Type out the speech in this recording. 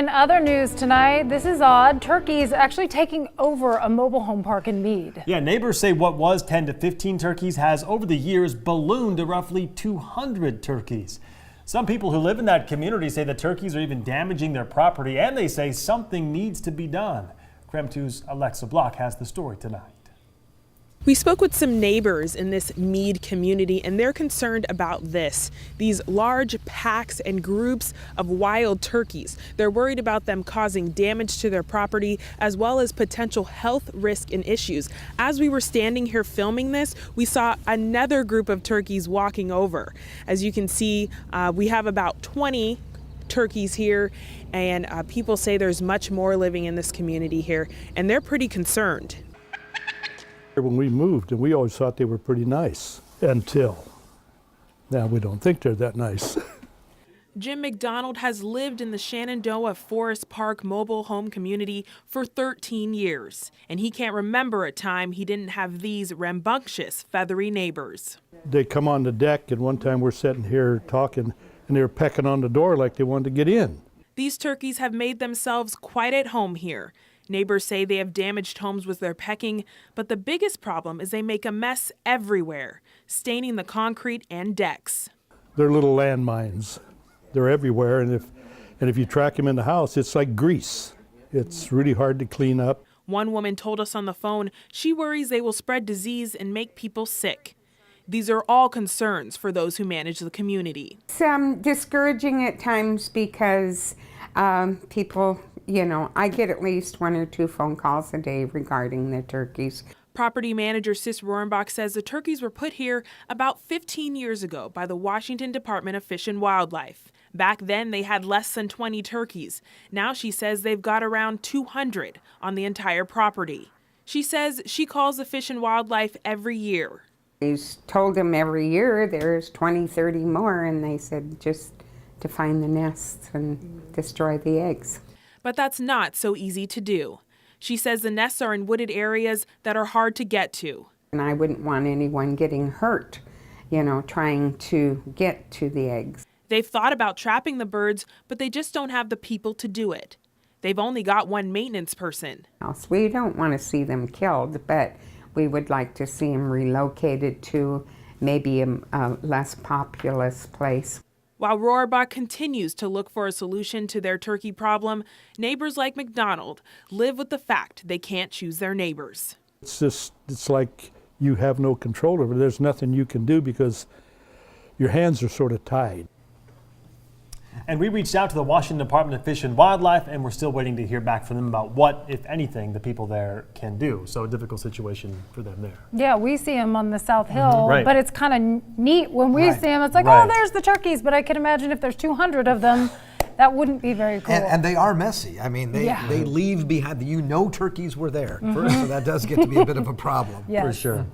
In other news tonight, this is odd. Turkeys actually taking over a mobile home park in Meade. Yeah, neighbors say what was 10 to 15 turkeys has over the years ballooned to roughly 200 turkeys. Some people who live in that community say the turkeys are even damaging their property, and they say something needs to be done. KREM 2's Alexa Block has the story tonight. We spoke with some neighbors in this Meade community, and they're concerned about these large packs and groups of wild turkeys. They're worried about them causing damage to their property as well as potential health risk and issues. As we were standing here filming this, we saw another group of turkeys walking over. As you can see, we have about 20 turkeys here, and people say there's much more living in this community here, and they're pretty concerned. When we moved, and we always thought they were pretty nice until now we don't think they're that nice. Jim McDonald has lived in the Shenandoah Forest Park mobile home community for 13 years, and he can't remember a time he didn't have these rambunctious, feathery neighbors. They come on the deck, and one time we're sitting here talking, and they were pecking on the door like they wanted to get in. These turkeys have made themselves quite at home here. Neighbors say they have damaged homes with their pecking, but the biggest problem is they make a mess everywhere, staining the concrete and decks. They're little landmines. They're everywhere, and if you track them in the house, it's like grease. It's really hard to clean up. One woman told us on the phone she worries they will spread disease and make people sick. These are all concerns for those who manage the community. It's discouraging at times because people, I get at least 1 or 2 phone calls a day regarding the turkeys. Property manager Sis Rohrenbach says the turkeys were put here about 15 years ago by the Washington Department of Fish and Wildlife. Back then, they had less than 20 turkeys. Now she says they've got around 200 on the entire property. She says she calls the Fish and Wildlife every year. He's told them every year there's 20, 30 more, and they said just to find the nests and destroy the eggs. But that's not so easy to do. She says the nests are in wooded areas that are hard to get to. And I wouldn't want anyone getting hurt, trying to get to the eggs. They've thought about trapping the birds, but they just don't have the people to do it. They've only got one maintenance person. We don't want to see them killed, but we would like to see them relocated to maybe a less populous place. While Rohrenbach continues to look for a solution to their turkey problem, neighbors like McDonald live with the fact they can't choose their neighbors. It's like you have no control over it. There's nothing you can do because your hands are sort of tied. And we reached out to the Washington Department of Fish and Wildlife, and we're still waiting to hear back from them about what, if anything, the people there can do. So a difficult situation for them there. Yeah, we see them on the South Hill, Right. but it's kind of neat when we see them. It's like, oh, there's the turkeys, but I can imagine if there's 200 of them, that wouldn't be very cool. And they are messy. I mean, they leave behind, turkeys were there. So that does get to be a bit of a problem. Yes. For sure.